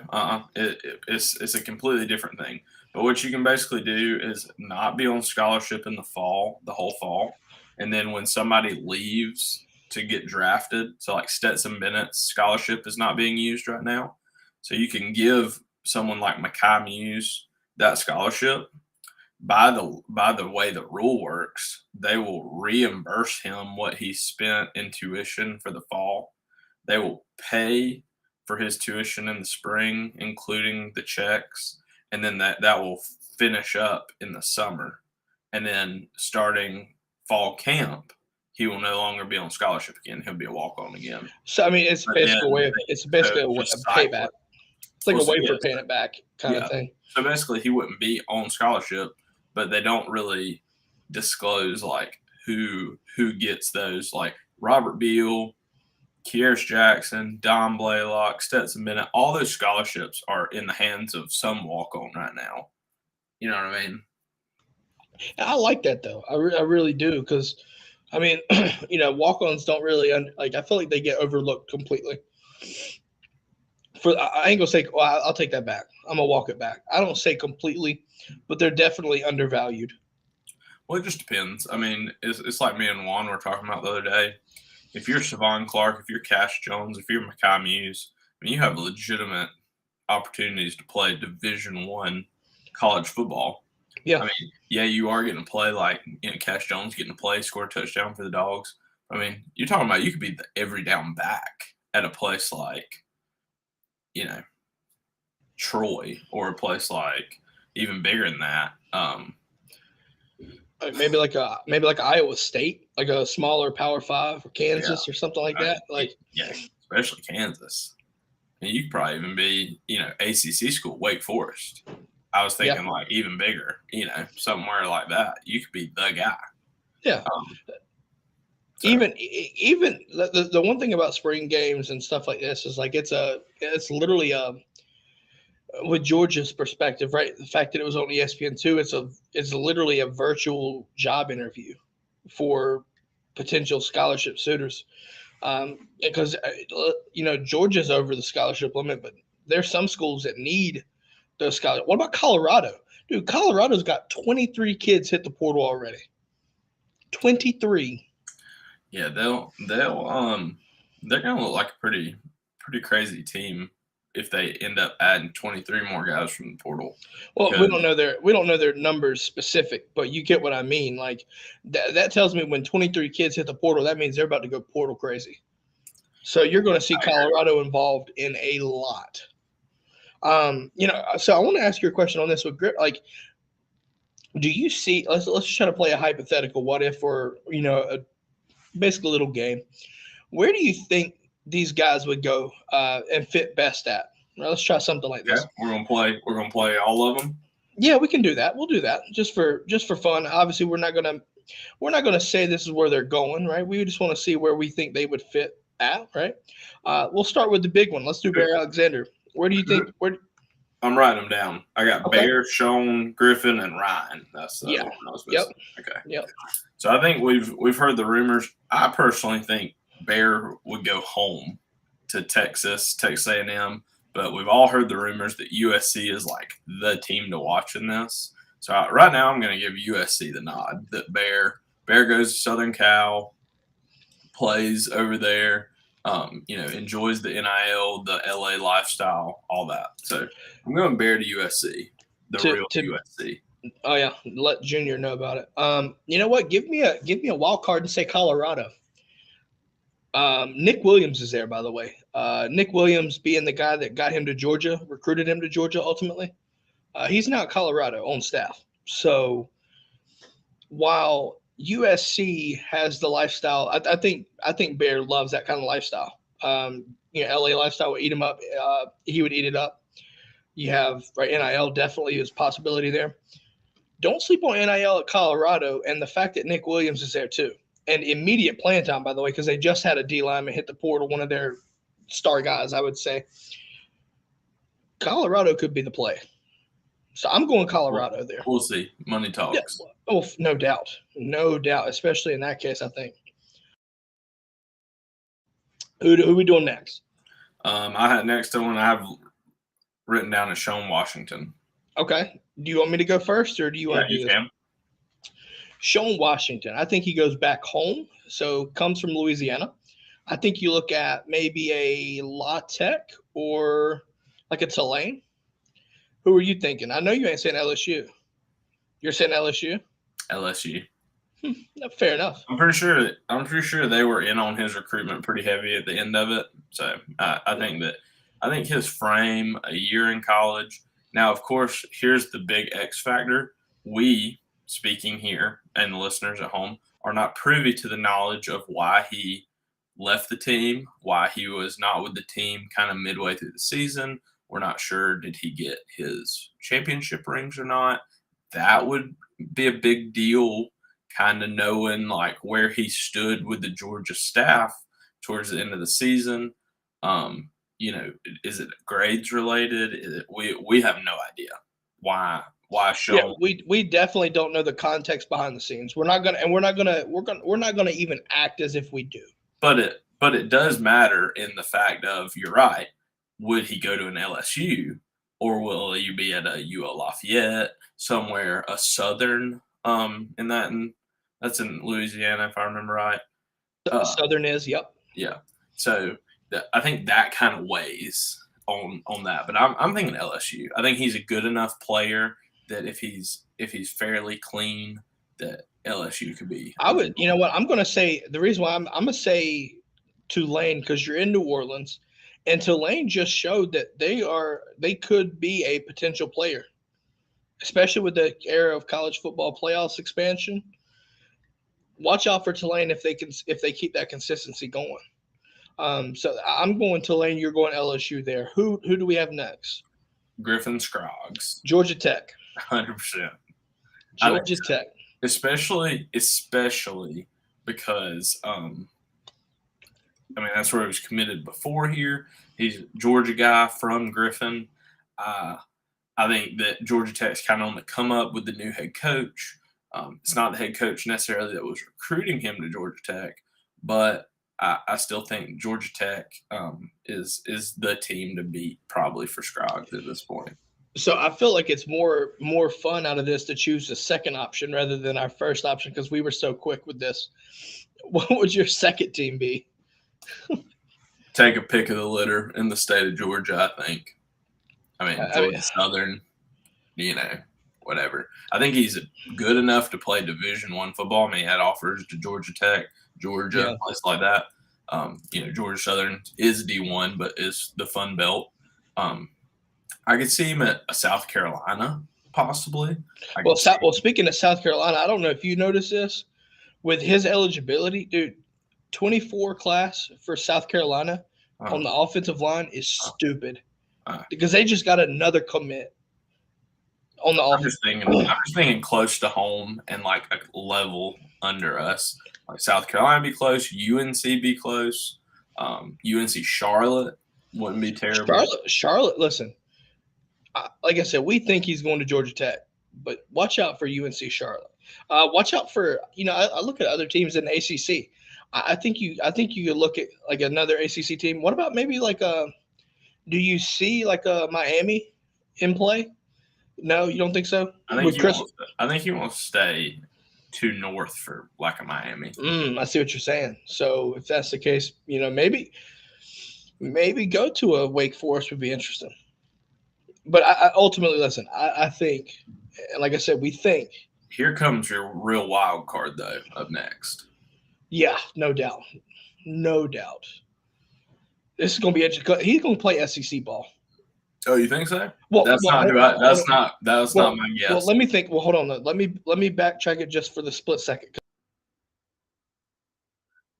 S2: it's a completely different thing. But what you can basically do is not be on scholarship in the fall, the whole fall. And then when somebody leaves to get drafted, so like Stetson Bennett's scholarship is not being used right now. So you can give someone like Mekhi Muse that scholarship. By the way the rule works, they will reimburse him what he spent in tuition for the fall. They will pay for his tuition in the spring, including the checks, and then that will finish up in the summer. And then starting fall camp, he will no longer be on scholarship again. He'll be a walk-on again.
S1: So I mean, it's
S2: But
S1: basically
S2: then
S1: a payback. It's like a way for paying it back kind of thing.
S2: So basically, he wouldn't be on scholarship, but they don't really disclose like who gets those. Like Robert Beal, Kieris Jackson, Don Blaylock, Stetson Bennett, all those scholarships are in the hands of some walk-on right now. You know what I mean?
S1: I like that though. I really do because, I mean, walk-ons don't really I feel like they get overlooked completely. I ain't gonna say. Well, I'll take that back. I'm gonna walk it back. I don't say completely, but they're definitely undervalued.
S2: Well, it just depends. I mean, it's like me and Juan were talking about the other day. If you're Savon Clark, if you're Cash Jones, if you're Mekhi Muse, I mean, you have legitimate opportunities to play Division I college football.
S1: Yeah.
S2: I mean, yeah, you are getting to play like Cash Jones getting to play, score a touchdown for the Dogs. I mean, you're talking about you could be the every down back at a place like, Troy, or a place like even bigger than that.
S1: Maybe like Iowa State, like a smaller Power 5 or Kansas or something like that.
S2: Especially Kansas. And you could probably even be, ACC school, Wake Forest. I was thinking like even bigger, somewhere like that. You could be the guy.
S1: Yeah. Even the one thing about spring games and stuff like this is like it's literally with Georgia's perspective, right? The fact that it was on ESPN2, it's literally a virtual job interview for potential scholarship suitors. Because Georgia's over the scholarship limit, but there's some schools that need those scholarships. What about Colorado? Dude, Colorado's got 23 kids hit the portal already. 23.
S2: Yeah, they're gonna look like a pretty crazy team if they end up adding 23 more guys from the portal.
S1: Well, we don't know their numbers specific, but you get what I mean. Like that tells me when 23 kids hit the portal, that means they're about to go portal crazy. So you're going to see Colorado involved in a lot. So I want to ask you a question on this with Grip. Like, do you see? Let's try to play a hypothetical. What if, or basically a little game. Where do you think these guys would go and fit best at? Well, let's try something like this.
S2: We're gonna play all of them.
S1: Yeah, we can do that. We'll do that just for fun. Obviously, we're not gonna say this is where they're going, right? We just want to see where we think they would fit at, right? We'll start with the big one. Let's do Bear Alexander. Where do you think?
S2: I'm writing them down. I got Bear, Sean, Griffin, and Ryan. That's
S1: one
S2: I was missing.
S1: Yep.
S2: Okay.
S1: Yep.
S2: So I think we've heard the rumors. I personally think Bear would go home to Texas A&M, but we've all heard the rumors that USC is like the team to watch in this. So right now I'm going to give USC the nod that Bear goes to Southern Cal, plays over there, enjoys the NIL, the LA lifestyle, all that. So I'm going Bear to USC, real USC.
S1: Oh yeah, let Junior know about it. You know what? Give me a wild card and say Colorado. Nick Williams is there, by the way. Nick Williams being the guy that got him to Georgia, recruited him to Georgia ultimately. He's now at Colorado on staff. So while USC has the lifestyle, I think Bear loves that kind of lifestyle. LA lifestyle would eat him up. He would eat it up. You have NIL definitely is a possibility there. Don't sleep on NIL at Colorado, and the fact that Nick Williams is there too. And immediate playing time, by the way, because they just had a D lineman hit the portal, one of their star guys, I would say. Colorado could be the play. So I'm going Colorado there.
S2: We'll see. Money talks.
S1: Yeah. Oh, no doubt. No doubt, especially in that case, I think. Who we doing next?
S2: I have next one I have written down as Sean Washington.
S1: Okay. Do you want me to go first, or do you want to do
S2: you
S1: this?
S2: can.
S1: Sean Washington. I think he goes back home, so comes from Louisiana. I think you look at maybe a La Tech or like a Tulane. Who are you thinking? I know you ain't saying LSU. You're saying LSU?
S2: LSU.
S1: Fair enough.
S2: I'm pretty sure they were in on his recruitment pretty heavy at the end of it. So I think his frame, a year in college. Now, of course, here's the big X factor. We, speaking here, and the listeners at home, are not privy to the knowledge of why he left the team, why he was not with the team kind of midway through the season. We're not sure, did he get his championship rings or not? That would be a big deal, kind of knowing like where he stood with the Georgia staff towards the end of the season. Is it grades related? We have no idea why Sean.
S1: Yeah, we definitely don't know the context behind the scenes. We're not gonna even act as if we do.
S2: But it does matter in the fact of, you're right. Would he go to an LSU, or will you be at a UO Lafayette somewhere, a Southern that's in Louisiana if I remember right.
S1: Southern is, yep.
S2: Yeah. So I think that kind of weighs on that. But I'm thinking LSU. I think he's a good enough player that if he's fairly clean, that LSU could be.
S1: I would, you know what, I'm going to say the reason why I'm going to say Tulane, because you're in New Orleans, and Tulane just showed that they could be a potential player, especially with the era of college football playoffs expansion. Watch out for Tulane if they keep that consistency going. So I'm going Tulane. You're going LSU there. Who do we have next?
S2: Griffin Scroggs.
S1: Georgia Tech.
S2: 100%.
S1: Georgia Tech.
S2: Especially because that's where he was committed before here. He's a Georgia guy from Griffin. I think that Georgia Tech's kind of on the come up with the new head coach. It's not the head coach necessarily that was recruiting him to Georgia Tech, but I still think Georgia Tech is the team to beat probably for Scroggs at this point.
S1: So I feel like it's more fun out of this to choose the second option rather than our first option, because we were so quick with this. What would your second team be?
S2: Take a pick of the litter in the state of Georgia, I think. Georgia Southern, whatever. I think he's good enough to play Division I football. He had offers to Georgia Tech, Georgia, places like that. Georgia Southern is D1, but is the Fun Belt. I could see him at a South Carolina, possibly.
S1: Well, speaking of South Carolina, I don't know if you noticed this. With his eligibility, dude, 24 class for South Carolina on the offensive line is stupid because they just got another commit on the offense.
S2: I'm just thinking close to home and like a level under us. Like South Carolina be close, UNC be close, UNC Charlotte wouldn't be terrible.
S1: Charlotte, listen, like I said, we think he's going to Georgia Tech, but watch out for UNC Charlotte. Watch out for, I look at other teams in the ACC. I think you could look at like another ACC team. What about maybe like do you see like a Miami in play? No, you don't think so?
S2: I think he wants to stay too north for like a Miami.
S1: I see what you're saying. So if that's the case, maybe go to a Wake Forest would be interesting. But I ultimately, listen, I think, like I said, we think.
S2: Here comes your real wild card, though, up next.
S1: Yeah, no doubt. No doubt. This is going to be interesting. He's going to play SEC ball.
S2: Oh, you think so? Well, that's not my guess.
S1: Well, let me think. Well, hold on. Let me backtrack it just for the split second.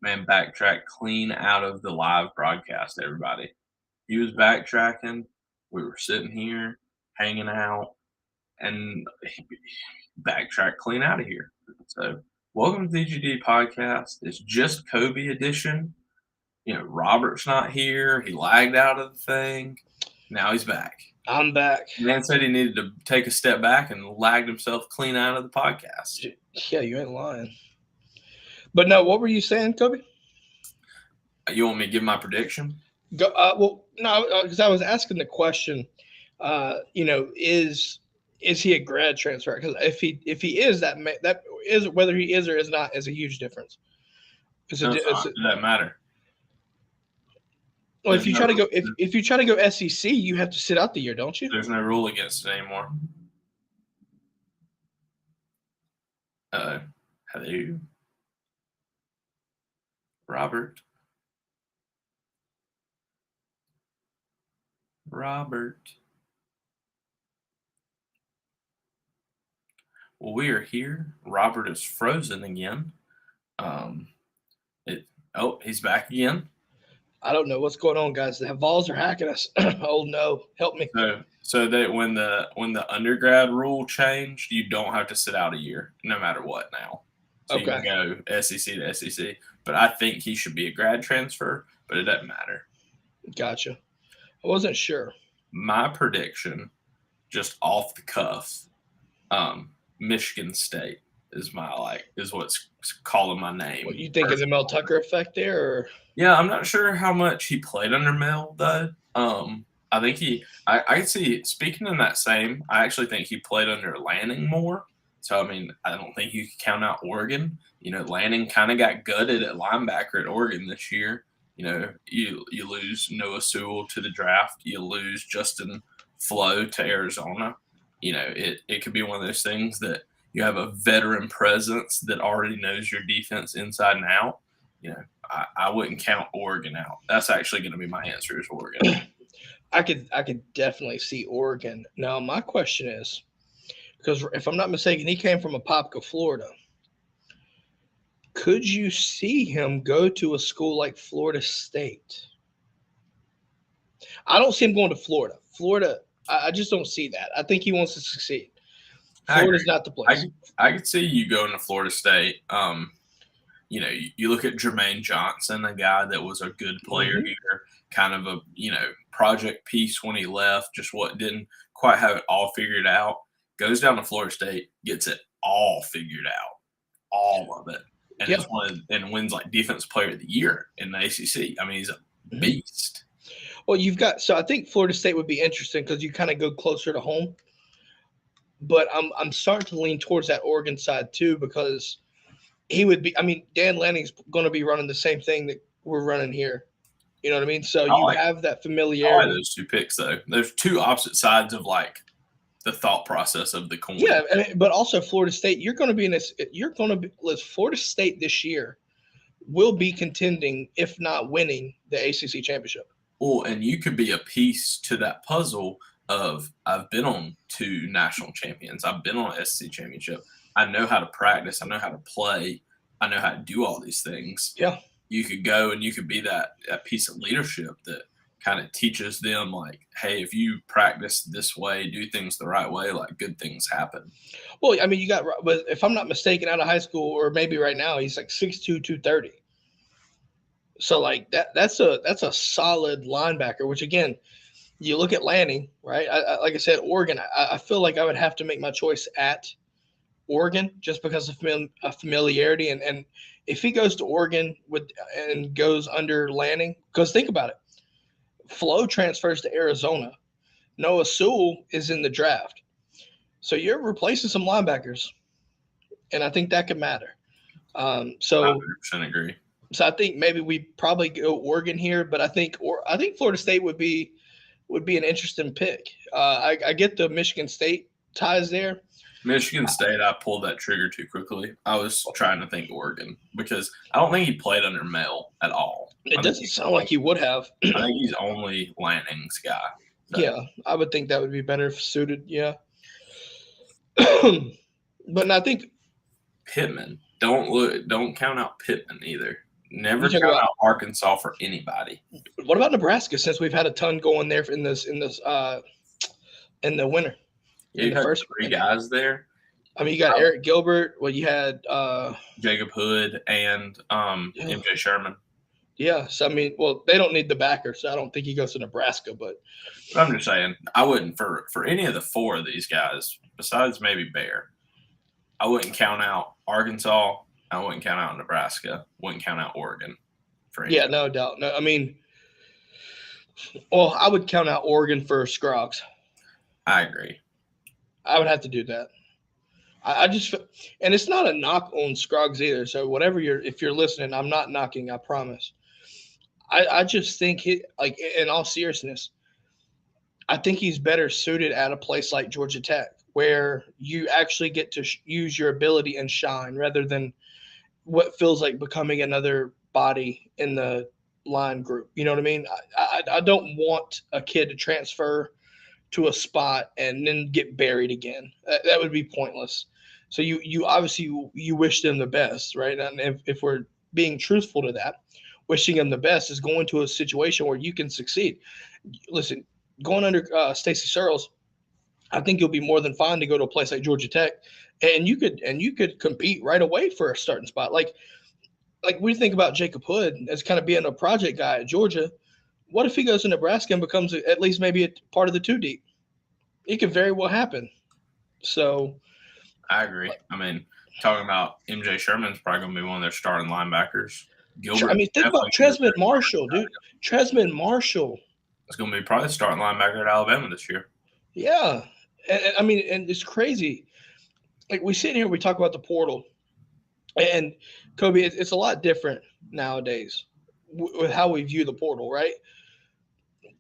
S2: Man, backtrack clean out of the live broadcast, everybody. He was backtracking. We were sitting here, hanging out, and backtrack clean out of here. So, welcome to the DGD Podcast. It's just Kobe edition. Robert's not here. He lagged out of the thing. Now he's back.
S1: I'm back.
S2: Man said he needed to take a step back and lagged himself clean out of the podcast.
S1: Yeah, you ain't lying. But no, what were you saying, Kobe?
S2: You want me to give my prediction?
S1: Well, no, because I was asking the question. Is is he a grad transfer? Because if he is, that is, whether he is or is not, is a huge difference.
S2: No, it's not. It doesn't matter.
S1: Well, if you try to go SEC, you have to sit out the year, don't you?
S2: There's no rule against it anymore. Hello, Robert. Well, we are here. Robert is frozen again. He's back again.
S1: I don't know what's going on, guys. The Vols are hacking us. Oh no, help me.
S2: So that when the undergrad rule changed, you don't have to sit out a year, no matter what now. So you can go SEC to SEC. But I think he should be a grad transfer, but it doesn't matter.
S1: Gotcha. I wasn't sure.
S2: My prediction, just off the cuff, Michigan State is what's calling my name.
S1: What you think is the Mel Tucker effect there? Or?
S2: Yeah, I'm not sure how much he played under Mel though. I think I see. Speaking in that same, I actually think he played under Lanning more. So I mean, I don't think you can count out Oregon. Lanning kind of got gutted at linebacker at Oregon this year. You lose Noah Sewell to the draft. You lose Justin Flo to Arizona. It could be one of those things that you have a veteran presence that already knows your defense inside and out. I wouldn't count Oregon out. That's actually going to be my answer is Oregon.
S1: I could definitely see Oregon. Now, my question is, because if I'm not mistaken, he came from Apopka, Florida. Could you see him go to a school like Florida State? I don't see him going to Florida. I just don't see that. I think he wants to succeed. Florida's not the place.
S2: I could see you going to Florida State. You look at Jermaine Johnson, a guy that was a good player here, kind of a project piece when he left, just didn't quite have it all figured out. Goes down to Florida State, gets it all figured out, all of it, and wins like Defensive Player of the Year in the ACC. I mean, he's a beast.
S1: Well, I think Florida State would be interesting because you kind of go closer to home. But I'm starting to lean towards that Oregon side too because he would be. I mean, Dan Lanning's going to be running the same thing that we're running here. You know what I mean? So you have that familiarity.
S2: I like those two picks though. There's two opposite sides of like the thought process of the coin.
S1: Yeah, but also Florida State. You're going to be Florida State this year will be contending, if not winning, the ACC championship.
S2: Well, and you could be a piece to that puzzle of I've been on 2 national champions. I've been on an SEC championship. I know how to practice. I know how to play. I know how to do all these things.
S1: Yeah.
S2: You could go and you could be that piece of leadership that kind of teaches them like, hey, if you practice this way, do things the right way, like good things happen.
S1: Well, I mean, if I'm not mistaken, out of high school or maybe right now, he's like 6'2", 230. So like that's a solid linebacker, which again, you look at Lanning, right? Like I said, Oregon, I feel like I would have to make my choice at Oregon just because of familiarity. And if he goes to Oregon and goes under Lanning, because think about it, Flo transfers to Arizona. Noah Sewell is in the draft. So you're replacing some linebackers, and I think that could matter. So
S2: 100% agree.
S1: So I think maybe we probably go Oregon here, but I think Florida State would be an interesting pick. I get the Michigan State ties there.
S2: Michigan State, I pulled that trigger too quickly. I was trying to think Oregon because I don't think he played under Mel at all.
S1: It doesn't sound like he would have.
S2: I think he's only Lanning's guy.
S1: So. Yeah, I would think that would be better suited. Yeah, but I think
S2: Pittman. Don't count out Pittman either. Never count out Arkansas for anybody.
S1: What about Nebraska? Since we've had a ton going there in the winter.
S2: Yeah, you had 3 guys there.
S1: I mean, you got Eric Gilbert. Well, you had
S2: Jacob Hood and MJ Sherman.
S1: Yeah, so I mean, well, they don't need the backer, so I don't think he goes to Nebraska. But
S2: I'm just saying, I wouldn't for any of the 4 of these guys, besides maybe Bear. I wouldn't count out Arkansas. I wouldn't count out Nebraska. Wouldn't count out Oregon.
S1: Yeah, no doubt. No, I mean, well, I would count out Oregon for Scruggs.
S2: I agree.
S1: I would have to do that. I just, and it's not a knock on Scruggs either. So whatever if you're listening, I'm not knocking. I promise. I just think like in all seriousness, I think he's better suited at a place like Georgia Tech, where you actually get to use your ability and shine rather than what feels like becoming another body in the line group. You know what I mean? I don't want a kid to transfer to a spot and then get buried again. That would be pointless. So you obviously you wish them the best, right? And if we're being truthful to that, wishing them the best is going to a situation where you can succeed. Listen, going under Stacey Searles, I think you'll be more than fine to go to a place like Georgia Tech, and you could compete right away for a starting spot. Like we think about Jacob Hood as kind of being a project guy at Georgia. What if he goes to Nebraska and becomes at least maybe a part of the two deep? It could very well happen. So
S2: I agree. I mean, talking about MJ Sherman's probably going to be one of their starting linebackers.
S1: Gilbert, I mean, think about Tresman Marshall, dude. Tresman Marshall.
S2: It's going to be probably the starting linebacker at Alabama this year.
S1: Yeah. And I mean, and it's crazy. Like we sit here, we talk about the portal. And Kobe, it's a lot different nowadays with how we view the portal, right?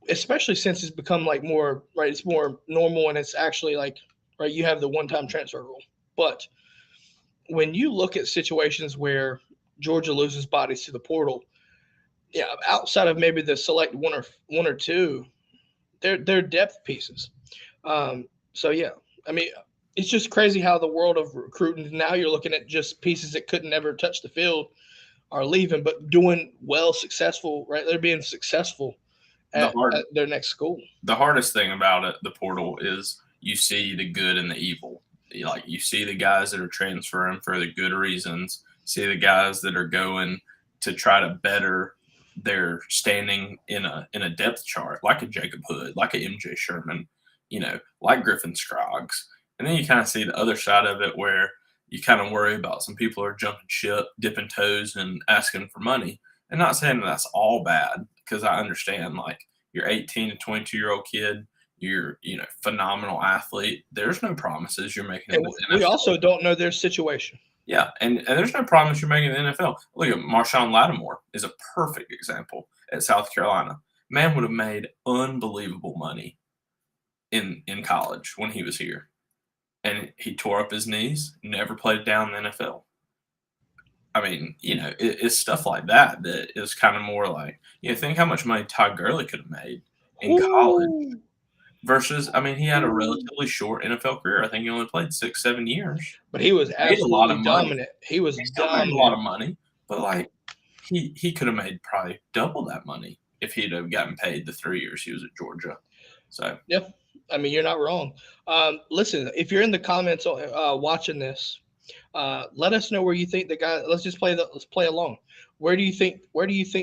S1: Especially since it's become like more, right? It's more normal and it's actually like, right, you have the one-time transfer rule. But when you look at situations where Georgia loses bodies to the portal, yeah, outside of maybe the select one or two, they're depth pieces. So yeah, I mean, it's just crazy how the world of recruiting now you're looking at just pieces that couldn't ever touch the field are leaving, but doing well, successful, right? They're being successful at their next school.
S2: The hardest thing about it, the portal, is you see the good and the evil. Like you see the guys that are transferring for the good reasons, see the guys that are going to try to better their standing in a depth chart, like a Jacob Hood, like a MJ Sherman, like Griffin Scruggs. And then you kind of see the other side of it where you kind of worry about some people are jumping ship, dipping toes, and asking for money. And not saying that's all bad, because I understand, like, you're 18 to 22-year-old kid, you're, phenomenal athlete. There's no promises you're making.
S1: And we also don't know their situation.
S2: Yeah, and there's no promise you're making in the NFL. Look at Marshawn Lattimore is a perfect example at South Carolina. Man would have made unbelievable money in college when he was here. And he tore up his knees, never played down in the NFL. I mean, it's stuff like that is kind of more like, think how much money Todd Gurley could have made in college versus, I mean, he had a relatively short NFL career. I think he only played 6-7 years.
S1: But he was absolutely dominant. He was dominant.
S2: Made a lot of money, but like he could have made probably double that money if he'd have gotten paid the 3 years he was at Georgia. So
S1: yeah. I mean, you're not wrong. Listen, if you're in the comments watching this, let us know where you think the guy. Let's play along. Where do you think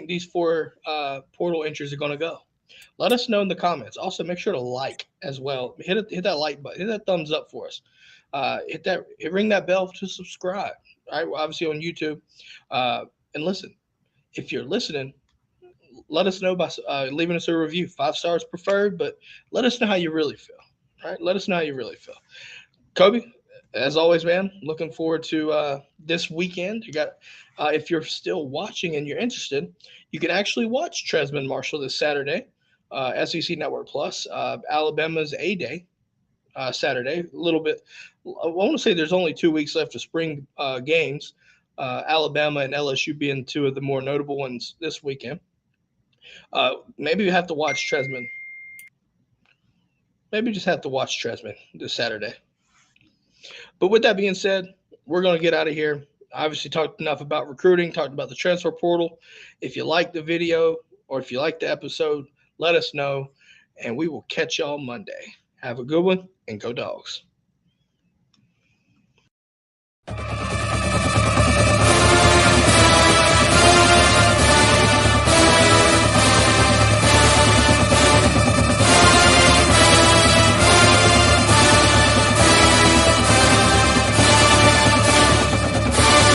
S1: these four portal entries are going to go? Let us know in the comments. Also, make sure to like as well. Hit that like button. Hit that thumbs up for us. Ring that bell to subscribe. All right, obviously on YouTube. And listen, if you're listening, let us know by leaving us a review. 5 stars preferred, but let us know how you really feel. All right, let us know how you really feel. Kobe, as always, man, looking forward to this weekend. You got, if you're still watching and you're interested, you can actually watch Tresman Marshall this Saturday, SEC Network Plus, Alabama's A-Day Saturday. A little bit. I want to say there's only 2 weeks left of spring games. Alabama and LSU being two of the more notable ones this weekend. Maybe you have to watch Tresman. Maybe just have to watch Tresman this Saturday. But with that being said, we're going to get out of here. Obviously talked enough about recruiting, talked about the transfer portal. If you like the video or if you like the episode, let us know, and we will catch y'all Monday. Have a good one, and go Dogs.